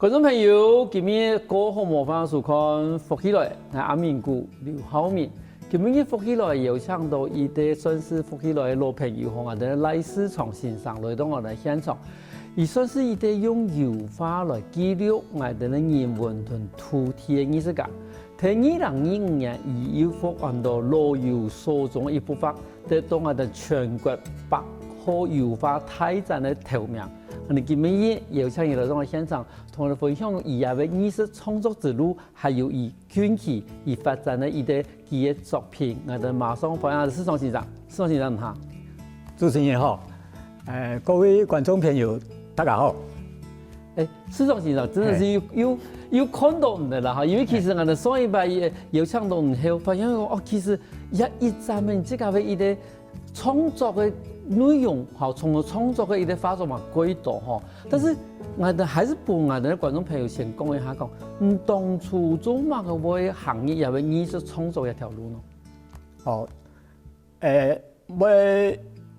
观众朋友，今日过好模仿收看福起来，係阿明姑劉浩明。今日福起來有請到伊啲算是福起來嘅老朋友，我哋賴世聰先生來到我哋現場。伊算是伊啲用油畫來記錄我哋嘅人文同土地嘅藝術家。喺2025年，伊又獲按到老油所中一部分，得到我哋全國百好油畫大展嘅頭名。我哋今日有請伊來到我現場，同我哋分享伊嘅藝術創作之路，還有伊近期伊發展嘅伊啲嘅作品。我哋馬上歡迎世聰先生，世聰先生好。主持人好，各位觀眾朋友大家好。世聰先生真的是有看到唔得啦哈，因為其實我哋上一擺有請到唔後，發現講其實一站面即個嘅伊啲創作嘅內容，從創作嘅一啲發展嘛軌道哈，但是我哋還是幫我哋嘅觀眾朋友先講一下講，當初做乜嘅會行業又係藝術創作一條路呢？哦，我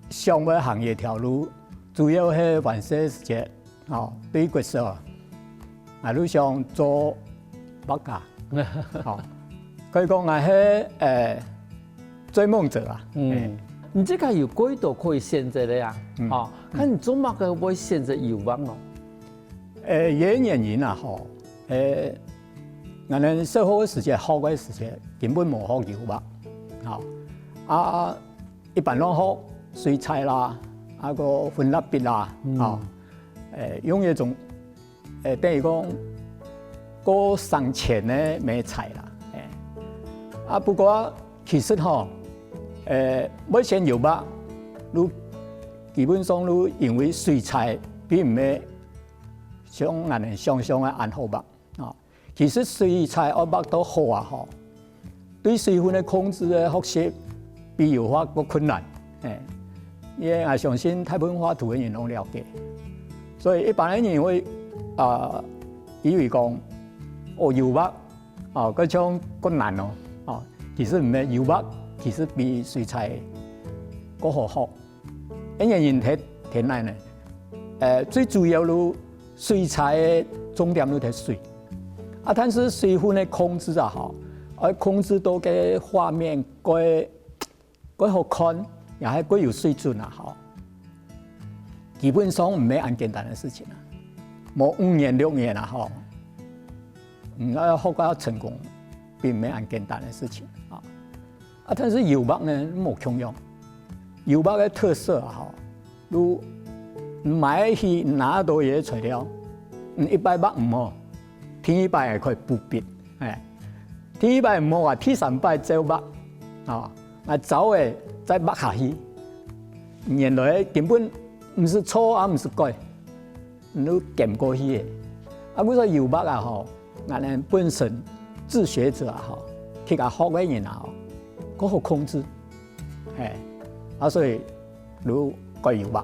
上我行業條路主要係黃色時節，對角色，路上做畫家，可以講我係追夢者啊。你這個有軌道可以選擇的呀，看你做乜嘅會選擇油畫咯？原因啊，我哋小學嘅時節、學嘅時節根本冇學油畫，一般攏學水彩啦，個粉蠟筆啦，用一種等於講過生前嘅美彩啦，不過其實要選油畫，你基本上你因為水彩並唔係像我哋想象嘅按好畫啊。其實水彩我畫到好啊，對水分嘅控制嘅學習比油畫更困難。因為我相信大部分畫圖嘅人都了解，所以一般嘅人會以為講油畫嗰種更難咯，其實唔係油畫。其實比水彩更好學，因為人睇嚟呢，最主要咯水彩嘅重點都係水，但是水分嘅控制啊，控制到嘅畫面該好看，也係該有水準啊，基本上唔係咁簡單嘅事情啊，冇5年6年啊，要學到成功，並唔係咁簡單嘅事情啊。但是油畫呢冇同樣，油畫嘅特色啊，你買去拿到嘢材料，一般畫唔好，第一擺係可以補筆，第一擺唔好話，第3擺再畫，走嘅再畫下去，原來根本唔是錯啊，唔是改，你檢過去嘅。我說油畫啊，我哋本身自學者啊，去學嘅人啊。嗰個控制，所以你改油畫，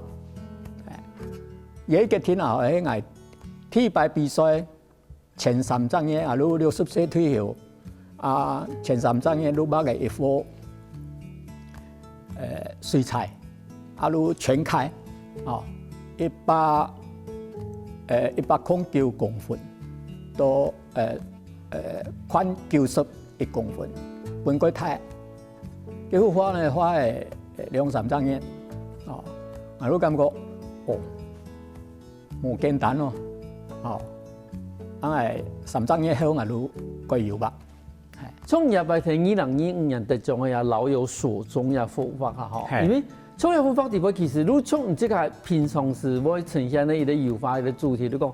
有一個天啊，喺我第一擺比賽前3站嘅，你60歲退休，前3站嘅你畫嘅一幅水彩，你全開109公分到寬91公分，本該睇。呢幅畫呢，畫係2-3張嘅，我都感覺冇簡單咯，因為3張嘅後我都改油畫。從入嚟睇2025年得獎嘅也老有所終也幅畫啊，因為從入幅畫地方其實你從即個平常時會呈現嘅一啲油畫嘅主題，你講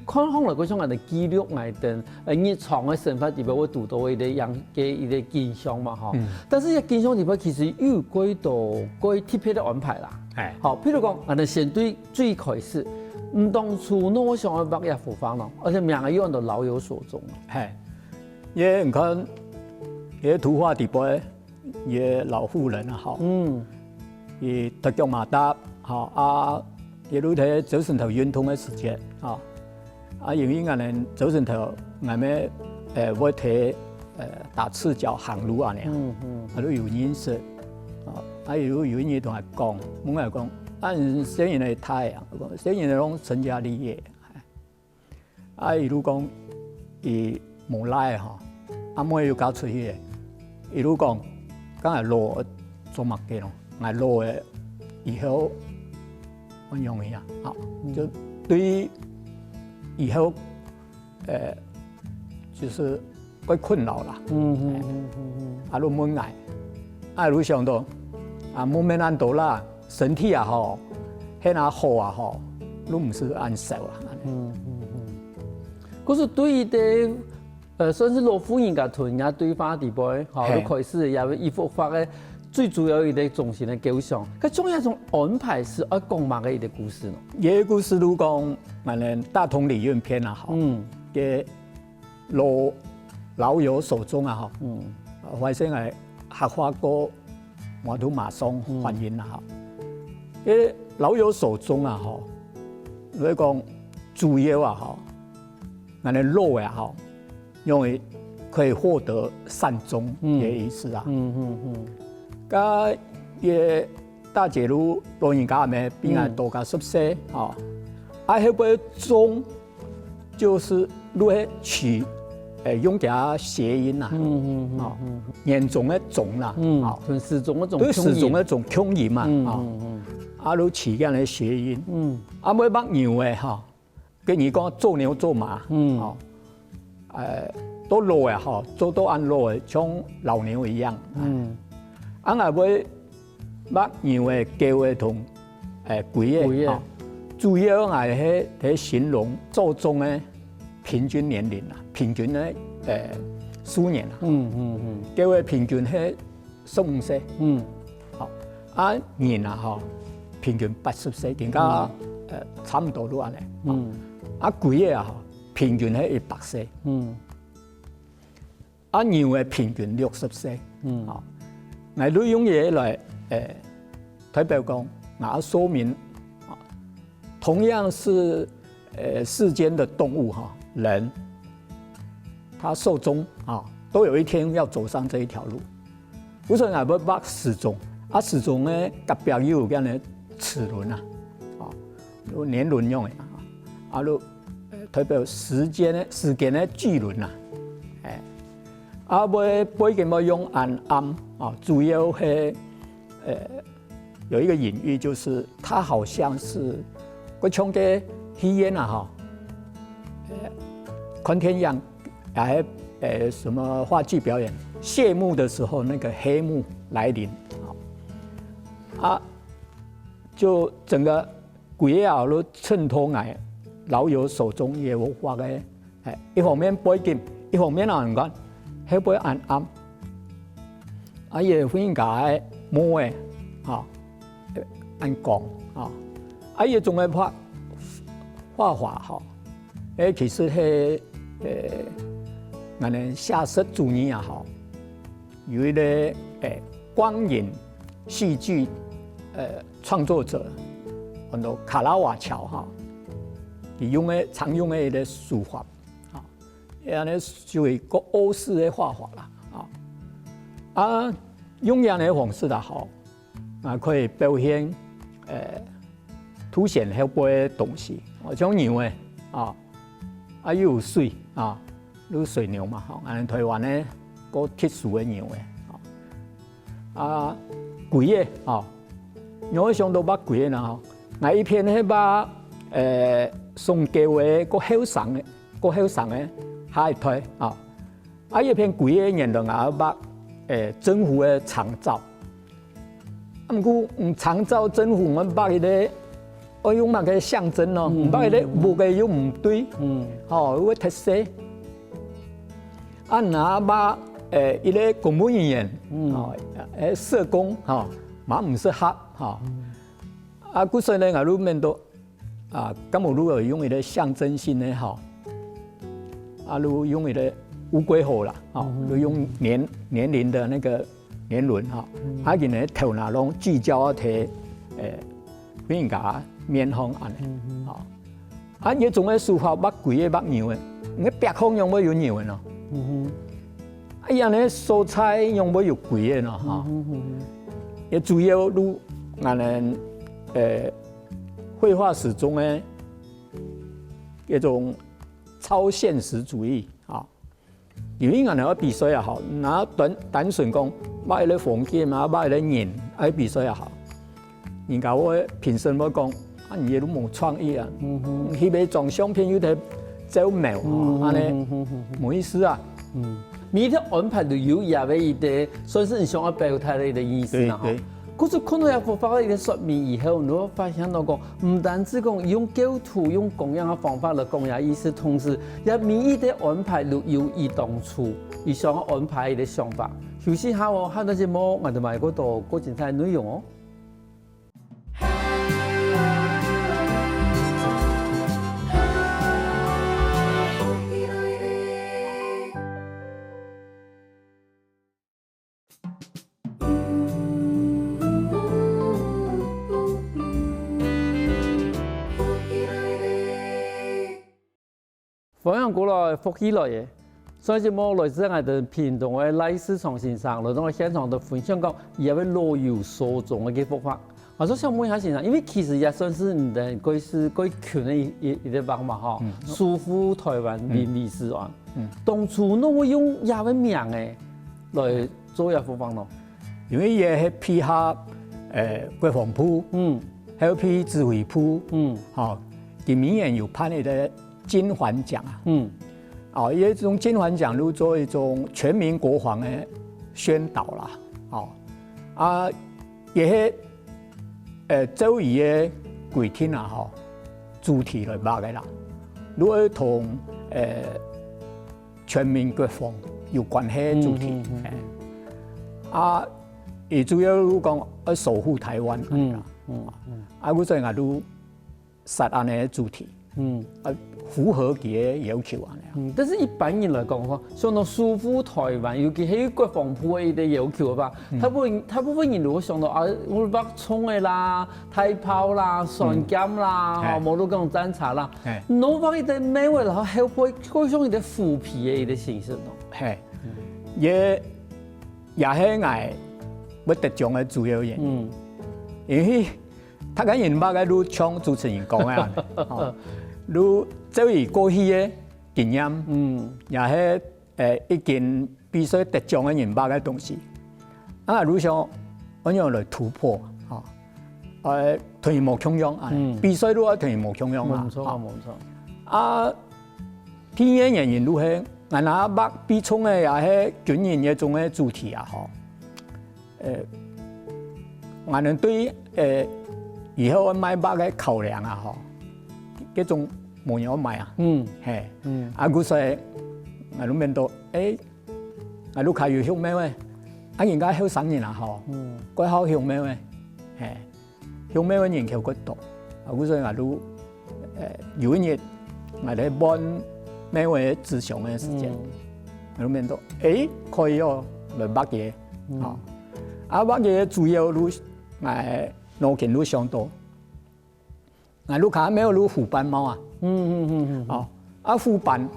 看來嗰種人哋記錄嚟等日常嘅生活地方會讀到一啲樣嘅一啲景象嘛，但是一景象地方其實有幾多幾特別嘅安排啦，譬如講我哋先對最開始，當初我想去畫一幅畫咯，而且名嘅用到老有所終。因為你看，啲圖畫地方，啲老婦人啊，伊特腳馬達，亦都睇早晨頭運動嘅時節，因為我哋早晨頭我哋會睇打赤腳行路啊，都有認識，有人同我講，我講，小人嚟睇啊，小人嚟講成家立業，啊，伊如讲伊无来吼，啊，尾又搞出去的，伊如讲，刚才路做物件咯，挨路的以后，我用伊啊，好，就对于以后，就是会困扰啦。啊，如闷挨，啊，如想到啊，冇免按倒啦，身体也好，迄那好也好，都唔是按受啦。可是对伊的算是老夫人甲屯也对方地步，好，都开始也伊复发的最主要伊的重心的构想，佢中央种安排是要讲嘛个伊的故事呢？伊个故事如讲，咱哋大同理论篇啊，好，嘅老友手中啊，好，发生系合法过我都马上反映啦，哈，嘅老友手中啊，好，你讲主要啊，好。那的肉也好，因为可以获得善终的意思啊。噶也大姐如老人家咩，边个多加熟悉啊？啊，迄个终就是如何取用加谐音啦，严重的重啦，啊，对始终一种对始终一种腔音嘛，啊，如取这样的谐音，啊，每把牛的哈。跟你讲做牛做马，都老呀哈，做都按老的，像老牛一样，俺也会把牛的叫的同贵的，主要係喺形容祖宗的平均年齡啦，平均的數年啦，叫的平均係15歲，好，啊人啊哈，平均80歲，點解差唔多都安尼？啊，鬼嘅啊，平均係100歲，啊牛嘅平均60歲，啊，我都用嘢來代表講，我說明啊，同樣是世間的動物哈，人，他壽終啊，都有一天要走上這一條路，為什麼我要把死終？啊死終咧，特別有咁嘅齒輪啊，啊，年輪用嘅。啊，都代表時間的巨輪啊，啊，背景要用暗啊，主要係有一個隱喻，就是它好像是嗰種嘅戲院啊，哈，昆天陽也什麼話劇表演，謝幕的時候，那個黑幕來臨，啊，就整個鬼啊都襯托嚟。老友手中也有畫嘅，一方面背景，一方面人講，喺背暗，啊也分解摸嘅，嚇，按講，啊也仲係畫畫嚇，其實係我哋寫實主義也好，有一個光影戲劇創作者，叫做卡拉瓦喬哈。常用的一個書法，啊，然後呢就一個歐式的畫法啦，啊，用這樣的方式啦，好，啊可以表現凸顯後背的東西，像牛誒，啊又有水啊，有水牛嘛，嚇，俺台灣呢個特殊的牛誒，啊鬼嘅，啊，我想到把鬼啦，嗱一片係把宋教嘅個後生嘅下一代啊，啊一片鬼嘅年齡啊，把政府嘅長照，唔過長照政府我把佢哋，我用乜嘅象徵咯，把佢哋冇嘅又唔對，哦，有特色，啊嗱把一個公務人員，社工，嚇，嘛唔適合，嚇，啊古時咧我都面到。啊，咁我如果用一個象徵性的哈，啊，如用一個烏龜河啦，啊，如用年齡的那個年輪哈，啊，然後頭腦攏聚焦喺邊個面向安尼，啊，一種嘅書法把鬼嘅把牛嘅，你白空用冇有牛嘅咯，啊，樣嘅蔬菜用冇有鬼嘅咯，哈，也主要如俺哋繪畫史中的一種超现实主义啊。因为俺那比赛也好，拿单纯讲买了房间嘛，买了人，爱比赛也好。人家我评审我讲，啊，你都冇创意啊，去买装相片有得走苗啊，安尼冇意思啊。每一条安排都有也为一个，算是你想要表达的一个意思啦。对。可是看到有佛法的一个说明以后，你会发现到讲，唔单止讲用构图、用供养的方法来供养意思，同时也每一个安排都有伊当初伊想要安排的想法。休息下哦，下到节目我哋买嗰度嗰精彩内容哦。分享过来福起来嘅，所以节目来自我哋频道嘅赖思创先生，来到我现场度分享讲，也会老有所种嘅佛法。我说想问一下先生，因为其实也算是你的贵权的一个方嘛哈，疏忽台湾民理事案。当初侬会用也个名嘅来做也佛法咯？因为也系批下国防部，还有批指挥部，好，今年有颁一个金环奖啊，也这种金环奖都做一种全民国防的宣导啦，也是周瑜的规定啊，主题来把个啦，如果同全民国防有关系的主题，也主要讲要守护台湾，我说我都杀安的主题，符合佢嘅要求啊！但是一般人来讲吼，像到疏忽台湾，尤其係國防部嘅要求吧，大部分人如果想到我把衝嘅啦、大炮啦、船艦啦、冇到嗰種戰車啦，攞翻一啲咩位，然後後背嗰種一啲腐皮嘅一啲形式咯。係，也係我要得獎嘅主要原因，因為他講人把個都像主持人講嘅，如周瑜過去嘅經驗，也係一件必須得獎嘅人把嘅東西。如想我樣來突破，團無窮樣，必須都係團無窮樣啊。冇錯。偏遠人員都係，我那把比重嘅也係軍人嘅種嘅主題啊，我哋對以後買把嘅考量啊，嗰種冇人買啊，嗰時我哋面到，我哋開有向咩喂，人家後生人啊，嗰好向咩喂，向咩喂人口嗰度，嗰時我哋有一日我哋幫咩喂自強嘅時間，我哋面到，可以哦，來把嘢，把嘢主要都攞錢都上多。如果沒有攞虎斑貓啊，虎斑，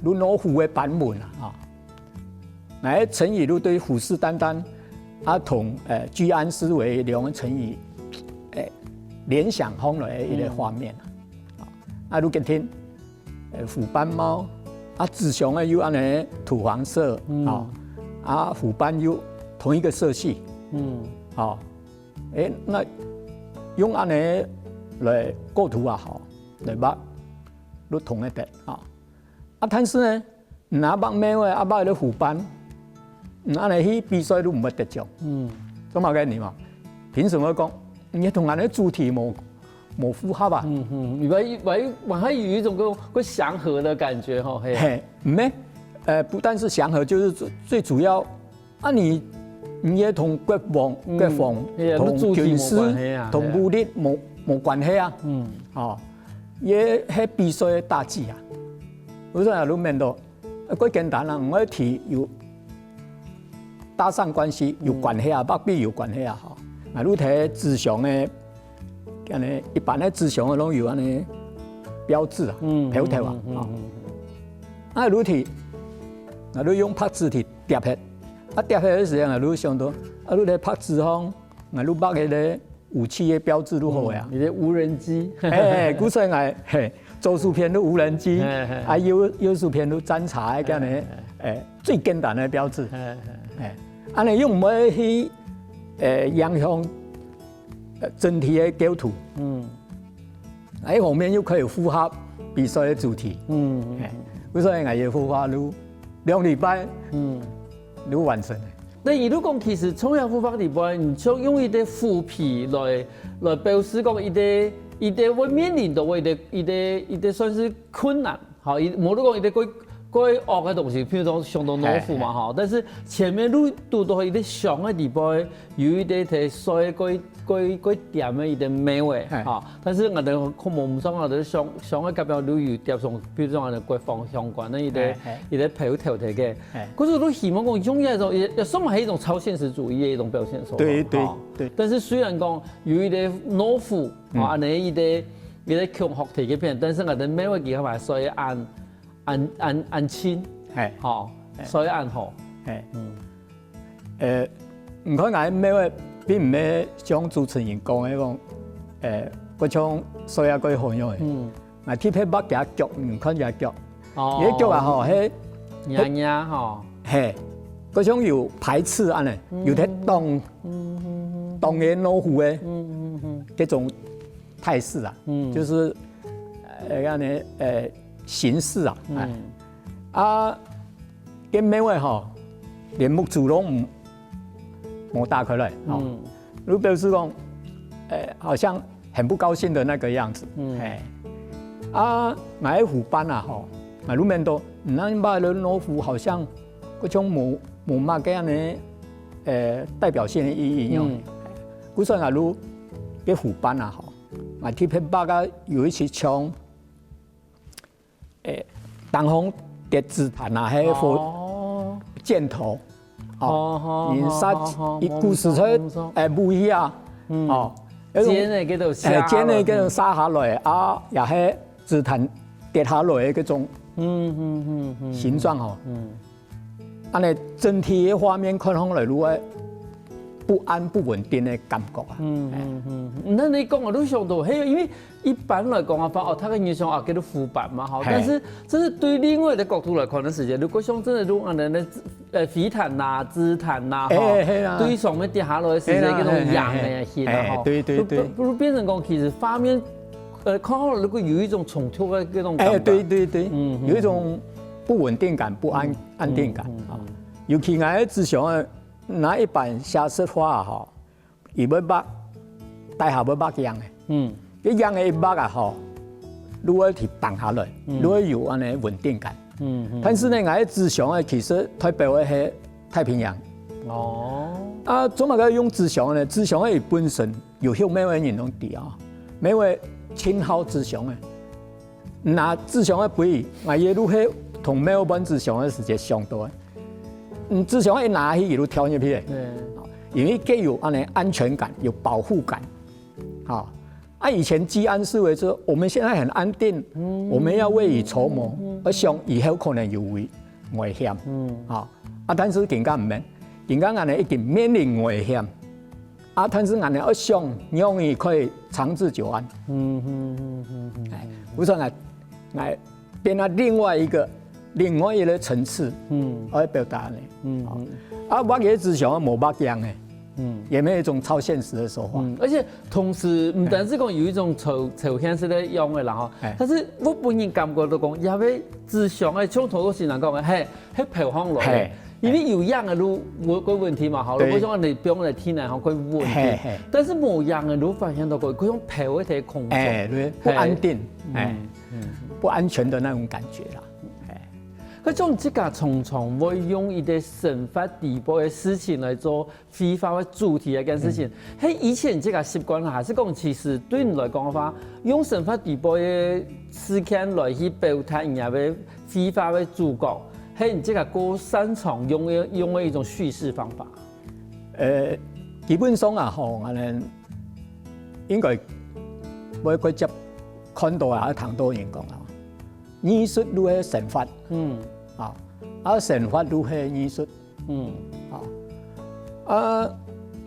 攞攞虎嘅版本啊，成語都對虎視眈眈，同居安思危兩個成語，聯想方來一個畫面如今天虎斑貓，紫熊呢又安尼土黃色，虎斑又同一個色系，那用安尼來構圖也好，來把都同一點但是呢，拿把咩話把啲虎斑，安尼去比賽都唔會得獎，咁啊嘅你嘛，憑什麼講？你同安尼主題冇符合吧？還還有一種個祥和的感覺吼，唔不但是祥和，就是最主要你也同國防、同軍事、同武力冇關係啊！也係比賽嘅大忌啊！我說你面到，佢簡單啦，我提有搭上關係有關係啊，北邊有關係啊！你睇志祥嘅，一般嘅志祥嘅攏有安尼標誌啊，標題啊！你睇，你用拍字體疊起。疊起嘅時候，你想到，你睇拍字方，你拍起咧武器嘅標誌都好呀。你啲無人機，古時我左手边的无人机，右手边的侦察个呢，最简单的标志，安尼用咩去影响整体的构图，喺后面又可以符合比赛的主题，所以我要孵化如2礼拜，就完成。那如果其實創業孵化禮拜，你想用一啲腐皮來表示講一啲會面臨到一啲算是困難，好，冇得講一啲過惡嘅東西，譬如講上到腦腐嘛，哈，但是前面都到一啲上嘅禮拜，有一啲睇衰嗰點嘅一啲美味，哈，但是我哋可冇唔想我哋上嘅級別都有碟上，譬如講我哋國防相關嘅一啲配套嘅嘅，嗰時都希望講用一種也算係一種超現實主義嘅一種表現手法，對。但是雖然講有一啲腦腐啊，安尼一啲強學題嘅片，但是我哋美味佢係所以按親，好，所以按好，唔可能美味並唔係像主持人講嘅講，嗰種所以佢好用嘅，嗱貼喺北嘅腳唔看隻腳，啲腳啊吼係呀吼，係嗰種有排斥安尼，有啲當嘅腦腐嘅嗰種態勢啊，就是安尼形式啊，跟美味吼連木柱都冇打開來，如表示講，好像很不高興的那個樣子，我喺虎斑啊吼，我裏面都唔能把人腦腐好像嗰種冇乜嘅樣嘅代表性嘅意義用，古時我如嘅虎斑啊吼，我貼喺巴個有一次唱。當紅嘅紫檀啊，係個箭頭，印刷一故事出唔一樣，剪嘅嗰度剪嘅嗰種沙下來啊，又係紫檀跌下來嘅嗰種形狀吼，安尼整體嘅畫面看起來如果不安不穩定的感覺啊。那你講我都想到，因為一般來講啊，它嘅印象啊叫做腐敗嘛，好，但是這是對另外的角度來看的時間，如果像真的如我哋嘅飛毯呐、紫檀呐，對上面跌下來嘅時間嗰種癢嘅氣啦，對，不如變成講其實畫面，看好如果有一種衝突嘅嗰種感覺，對，有一種不穩定感、不安定感啊，尤其我喺志祥啊。那一版寫實畫吼，伊要捌大下要捌樣嘅，啲樣嘅一捌啊吼，如果係放下來，如果有安尼穩定感，但是呢，我喺志祥嘅其實代表嘅係太平洋。啊，做乜嘅用志祥呢？志祥嘅本身有向咩位人用啲啊？咩位稱號志祥嘅？那志祥嘅比，我亦都係同咩本志祥嘅時間相多。志祥一拿起一路跳入去，因為既有安全感，有保護感，以前治安思維說，我們現在很安定，我們要未雨綢繆，而想以後可能有危險，但是更加唔免，更加一定面臨危險，但是我想讓伊可以長治久安，我說我變咗另外一個層次，我要表達呢。我嘅志祥冇乜樣嘅，也沒有一種超現實的手法。而且同時唔單止講有一種超現實的樣嘅啦，吼，但是我本人感覺到講，也係志祥嘅從頭到尾人講嘅係漂行落嘅，因為有樣嘅路冇個問題嘛，好，我想我哋表嚟天然後佢問題，但是冇樣嘅路發現到佢種漂一條空中，不安定，不安全的那種感覺啦。嗰種即係常常會用一啲神法地步嘅事情來做非法嘅主題一件事情。喺以前即係習慣啦，還是講其實對你來講嘅話，用神法地步嘅事件來去表達人家嘅非法嘅主角，係你即係過擅長用嘅一種敘事方法。基本上啊，我哋應該每個接看到啊，談到人講啊，藝術都係神法。神法都係藝術，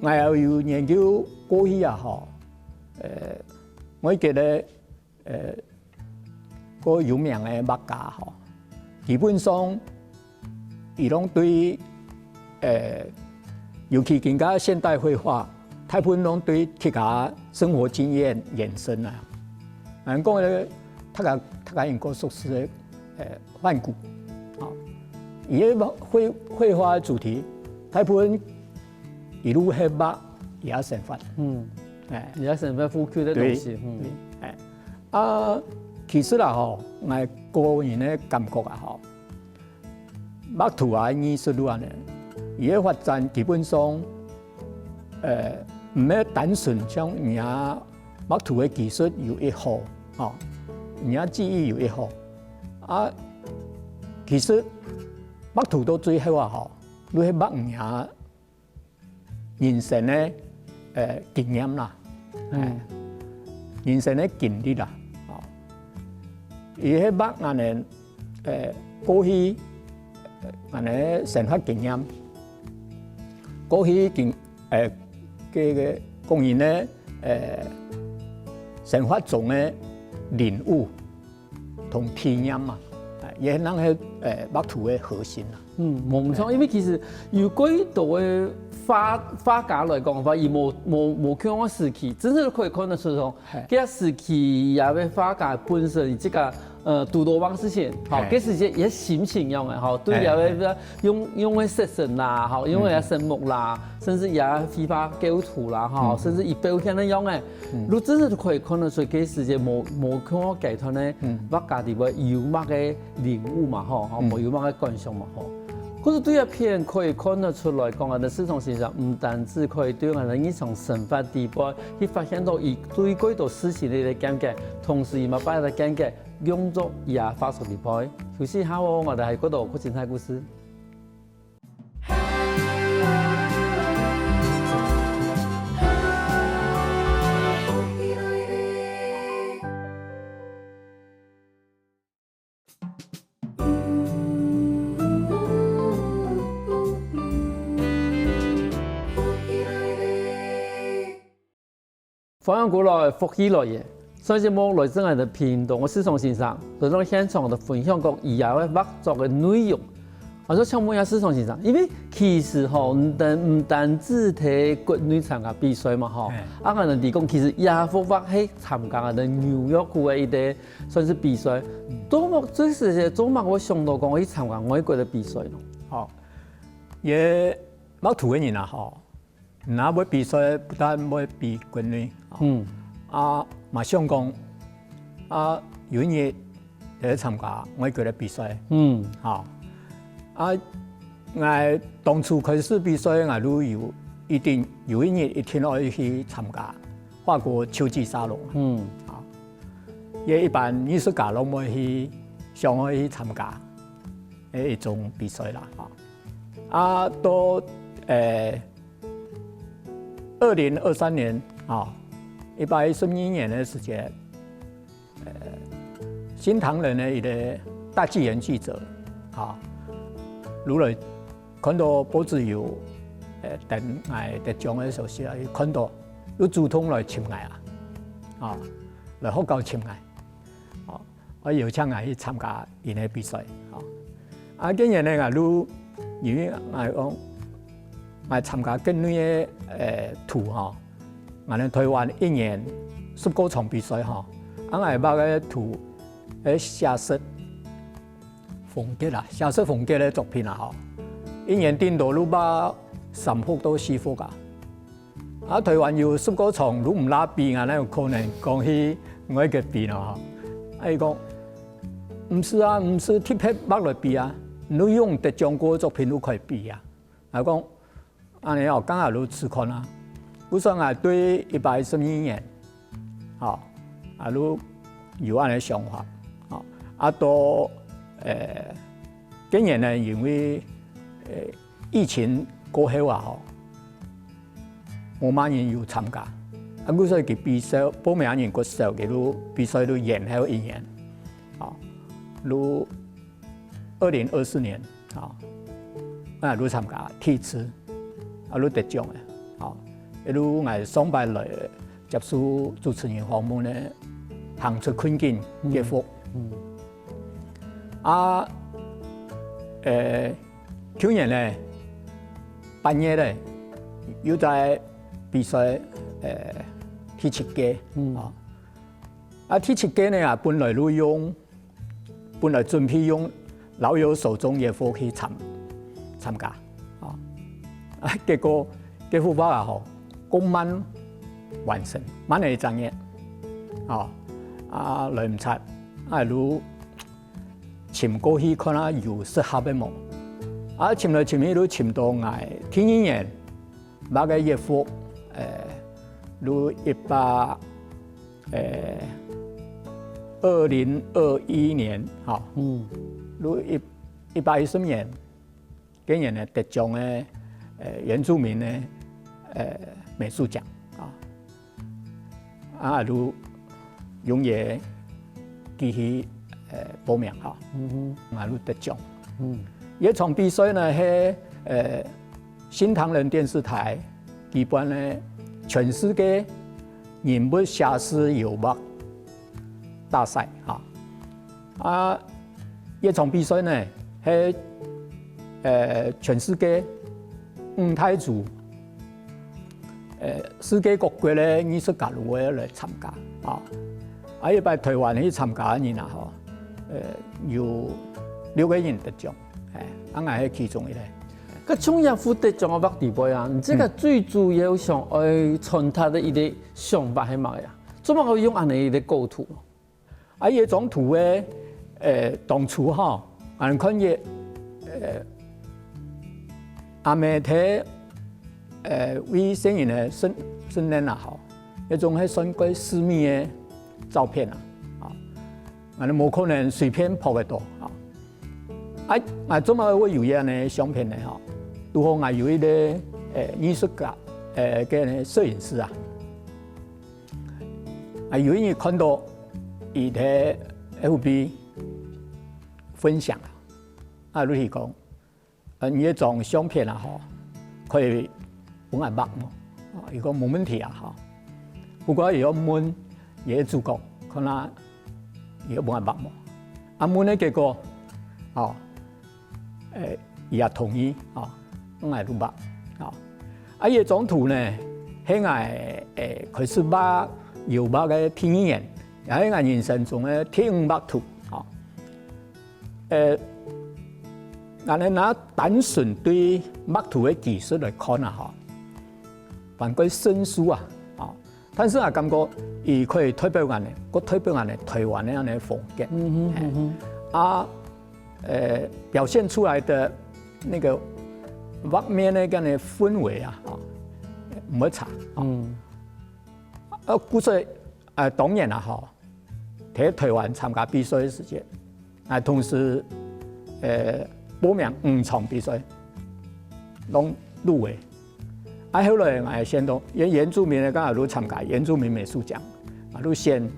我又有研究過去啊，我記得個有名嘅畫家吼，基本上伊攏對尤其更加現代繪畫，大部分攏對客家生活經驗延伸啊。人講咧，客家人個熟識嘅梵谷，啊，伊個繪畫嘅主題，大部分一路係畫野生法，野生法呼吸的東西，其實啦吼，我個人嘅感覺啊吼，畫圖啊藝術路啊呢，伊個發展基本上，唔係單純像人家畫圖嘅技術有一好，哦，人家技藝有一好，其實畫圖到最後啊吼，你係畫人家人生嘅經驗啦，人生嘅經歷啦。伊迄捌安尼過去安尼生活經驗，過去嘅工人咧生活中嘅領悟同體驗嘛，也係咱迄畫圖嘅核心啦。冇錯，因為其實有幾多嘅畫家來講法，伊冇像我時期，真正可以看得出從，嗰個時期也係畫家本身即個杜多邦事情，好，嗰時節也心情樣嘅，好，對也係用嘅色神啦，好，用嘅神木啦，甚至也批發構圖啦，哈，甚至一表現那樣嘅，如真係可以看得出嗰時節冇像我計團咧，畫家啲個幽默嘅領悟嘛，吼，冇幽默嘅觀賞嘛，吼。可是對一片可以看得出來，講我哋市場先生唔單止可以對我哋日常生活地步去發現到伊對幾多事情嘅感覺，同時伊嘛把佢感覺用作也發出地步。休息下我哋喺嗰度講精彩故事。歡迎過來福喜來也，上節目來自我哋頻道，我是宋先生，在到現場的分享過以下嘅畫作嘅內容。我想請問一下思聰先生，因為其實吼唔單止睇國內參加比賽嘛吼，我哋講其實也幅畫係參加我哋紐約嘅一啲算是比賽，做乜最時嘅做乜我想到講去參加外國嘅比賽咯？好，也畫圖嘅人啊吼。那要比賽不但要比國內，嘛想講有一日嚟參加外國嘅比賽，我當初開始比賽，我都有一定有一日一定要去參加法國秋季沙龍，也一般藝術家攏會去想要去參加一種比賽啦，到2023年112年的時間，新唐人的一個大紀元記者，如來看到報紙有等得獎的消息，看到有主動來請我來學校請我，我邀請我去參加伊個比賽，今年呢我因為我講。我參加國內嘅圖我哋台灣一年19場比賽我係畫嘅圖寫實風格啦，寫實風格嘅作品啊一年頂多都畫3幅到4幅台灣有19場都唔拉比啊，有可能講起外國比咯伊講唔是啊，唔是特別畫來比啊，你用得獎過作品都可以比啊，講。安尼剛好都試看啦。我想對112年，都有安尼想法，到今年呢，因為疫情過後冇乜人有參加，我所以佢比賽報名人過少，佢都比賽都延後1年，都2024年，我都參加第一次。都得獎嘅，一路我上班來接受主持人訪問咧，行出困境克服，啊，去年咧8月咧又在比賽第7屆，第7屆呢本來準備用老友手中野火去參加，結果嘅副把好公慢完成，慢嚟1年，來唔切，如潛過去看下有適合嘅冇，潛來潛去都潛到捱第2年，把個野火如2021年，如110年，今年呢得獎嘅原住民嘅美術獎，如用嘢繼續報名如得獎。呢場比賽呢係新唐人電視台舉辦嘅全世界人物寫實油墨大賽呢場比賽呢係全世界5台組世界各國嘅藝術家會來參加一擺台灣去參加嘅人有6個人得獎，我係其中一個。個創業府得獎嘅畫地位你這個最主要想愛傳達的一個想法係乜呀？做乜可以用安尼嘅構圖？呢種圖咧，當初我哋看嘅阿妹睇為生人嘅訓練一種係算過私密嘅照片我哋冇可能隨便拍得到做乜會有嘢呢相片呢如果我有一個藝術家嘅攝影師有人看到佢喺 FB 分享如是講呢種相片可以幫人拍如果冇問題不過如果問嘢主角可能如果幫人拍問呢結果也同意我係都拍呢種圖呢係我開始畫油畫嘅第2年，也係我人生中嘅第500圖我哋拿單純對畫圖嘅技術來看還可以生疏但是我感覺佢可以代表我哋台灣嘅樣嘅風格表現出來的那個畫面呢個氛圍唔會差故所以當然喺台灣參加比賽嘅時間同時報名5場比賽都入圍後來我先到原住民剛好都參加原住民美術獎都先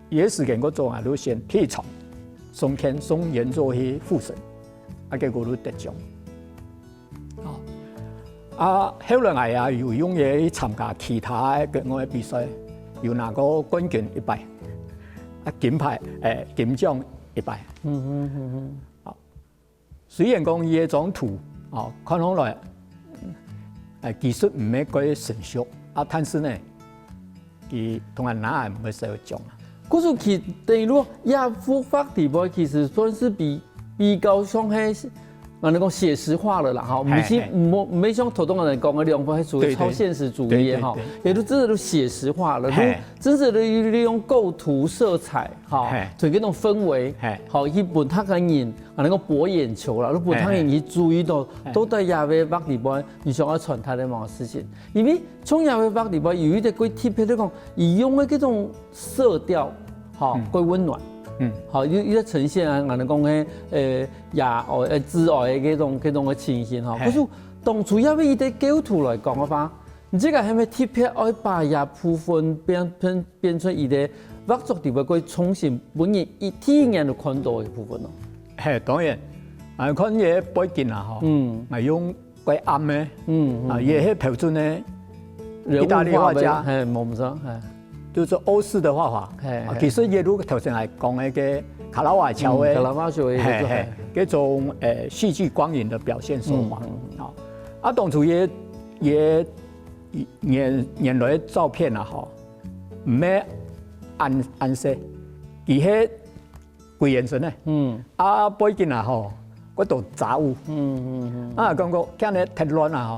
有時間我做都先第1場送原作去複審結果都得獎後來我也有用嘢去參加其他嘅比賽有拿過冠軍1擺金獎1擺雖然講呢種圖看起來技術唔係幾成熟但是呢佢同人拿唔會受獎嗰種其等於說亞幅畫地位其實算是比較上係我哋講寫實化了啦，唔係像頭先我哋講嘅兩塊係屬於超現實主義嘅，也都真係都寫實化了，真正的利用構圖、色彩，就嗰種氛圍，去本他嘅人，我哋講博眼球啦，本他人去注意到都在亞幅畫地位，你想要傳達的某個事情，因為從亞幅畫地位有一啲佢特別嚟講，以用嘅嗰種色調，佢溫暖。一個呈現我哋講嘅野外、之外嘅嗰種嘅情形可是當主要一啲構圖來講嘅話，你這個係咪特別愛把野部分變出一啲畫作地位佢重新本人第1年就看到嘅部分咯？當然，看嘢背景係用鬼暗嘅，也係標準嘅意大利畫家，冇錯，就是歐式的畫法，其實也如頭先係講嘅卡拉瓦乔的，卡拉瓦乔的，这种戏剧光影的表现手法。好，啊，当初也原来的照片啊，吼，唔咩暗色，伊迄贵眼神呢，啊，背景啊吼，嗰度杂物，啊，感觉今日太乱啊吼，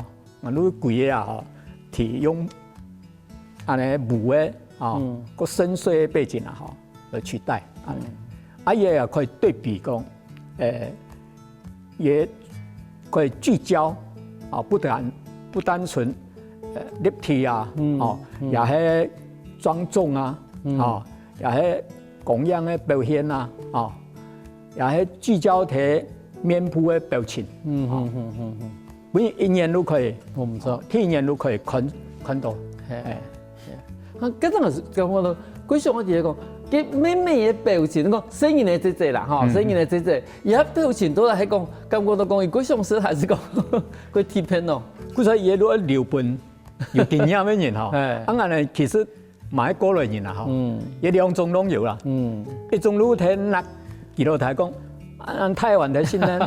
啊，你贵个啊吼，提用安尼木的啊，个深邃的背景啊吼来取代，啊，也可以对比讲，也可以聚焦啊，不单纯立体啊，哦，也係莊重啊，哦，也係供養的表現啊，哦，也係聚焦喺面部的表情，每一年都可以，我唔錯，一年都可以看到，啊，嗰陣時咁我都，佢上我哋講，佢咩嘅表情，講聲音嘅即係啦，嚇，聲音嘅即係，而家表情都係講，咁我都講，佢上時還是講，佢貼片咯，佢所以嘢都留本。有經驗嘅人吼，啊呢其實買過來人啊吼，一兩種都有啦。一種你睇那幾多台講，按台灣的新聞，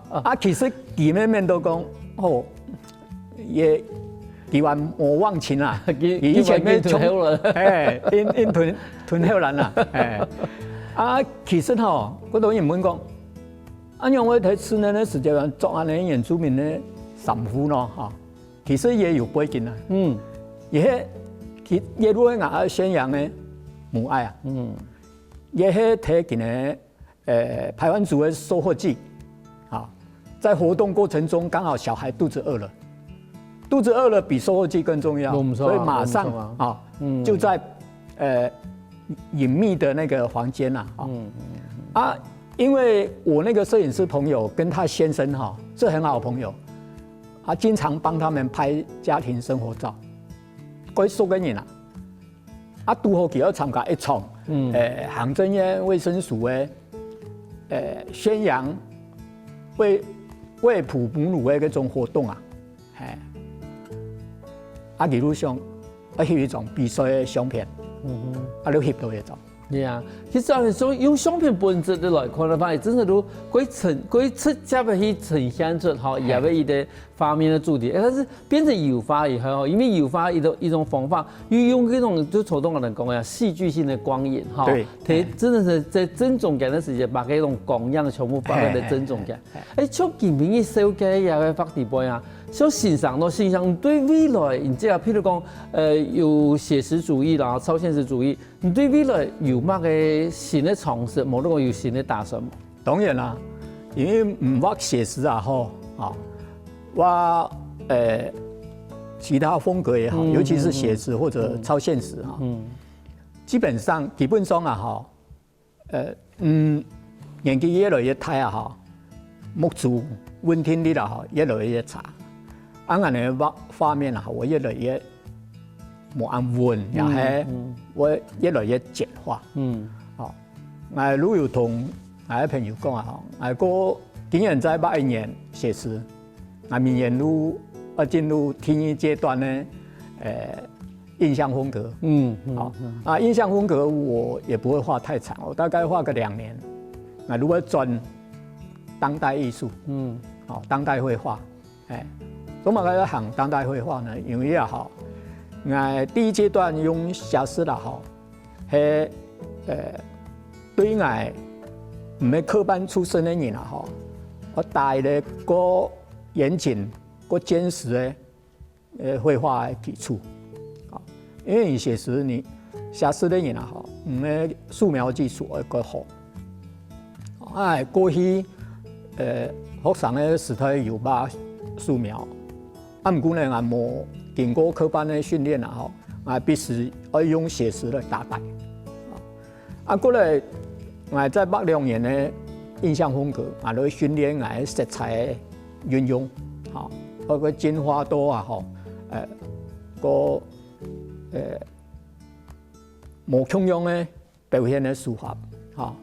啊其實佢面都講，哦，也佢話冇忘情啊，以前嘅從，因屯後人啦，啊其實吼，嗰度人問講，按樣我睇去年嘅時間做安尼原住民嘅神父咯，嚇。其實也有背景啊，也如果我宣揚的母愛啊，也係睇見嘅排灣族的收穫季，啊，在活動過程中剛好小孩肚子餓了比收穫季更重要，所以馬上啊，就在隱秘的那個房間啊，因為我那個攝影師朋友跟他先生哈是很好朋友。啊，經常幫他們拍家庭生活照，嗰數個人啊，啊，拄好佢要參加一場行政院衛生署嘅宣揚餵哺母乳嘅嗰種活動啊，啊，記錄上啊翕一種比賽嘅相片，啊，你翕到一種。對啊，其實按說用相片本質的來看的話，真係都佢出接去呈現出哈，也為一個畫面的主題。但是變成油畫以後，因為油畫一種方法，用這種就傳統的人講呀，戲劇性的光影哈，佢真的是在真重感的時間，把嗰種光樣全部放在真重感。像今年嘅設計也會發地盤啊，像欣賞對未來，你即係譬如講，有寫實主義啦，超現實主義，你對未來有乜嘅新的嘗試，冇得講有新的打算冇？當然啦，因為唔畫寫實啊，吼啊，畫其他風格也好，尤其是寫實或者超現實啊，基本上啊，哈，年紀越來越大啊，哈，目珠穩定力啦，哈，越來越差。按我的畫面啊，我越來越冇安穩，也係我越來越簡化。好，我如有同我的朋友講啊，我個竟然在8年寫實，我明年進入第一階段呢，印象風格。好啊，印象風格我也不會畫太長，我大概畫個2年。我如果轉當代藝術，好，當代繪畫，咁我喺行當代繪畫呢，因為也好，我第一階段用寫實啦，吼，係對我唔係科班出身的人啦，吼，我帶了個嚴謹、個堅實的繪畫的基礎，因為你寫實你寫實的人啦，吼，唔係素描技術會較好，過去學生的時代有把素描。唔過呢，我冇經過科班的訓練啦，吼，我必須要用寫實來打敗。過來我在82年的印象風格，我來訓練我色彩運用，嚇，嗰個金花多啊，吼，個無窮樣的表現的書法，嚇，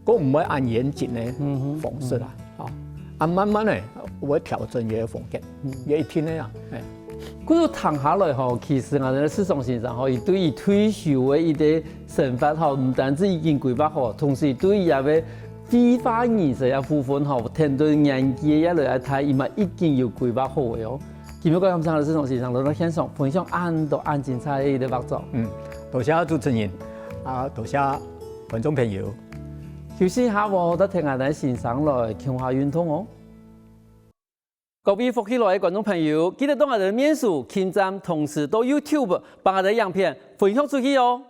個唔會按嚴謹的方式啦，嚇。慢慢呢，我會調整嘅風格，也一天呢樣。嗰個談下來吼，其實我哋施崇先生吼，伊對伊退休嘅一啲想法吼，唔單止已經規劃好，同時對伊也要非法人士一部分吼，聽到年紀一來一睇，伊嘛已經有規劃好嘅哦。今日我哋參施崇先生嚟到現場分享按精彩嘅畫作。多謝主持人，多謝觀眾朋友。休息下喎，得聽下啲先生來強下運動哦。各位福起來嘅觀眾朋友，記得到我哋嘅面書、網站，同時到 YouTube 把我哋嘅影片分享出去哦。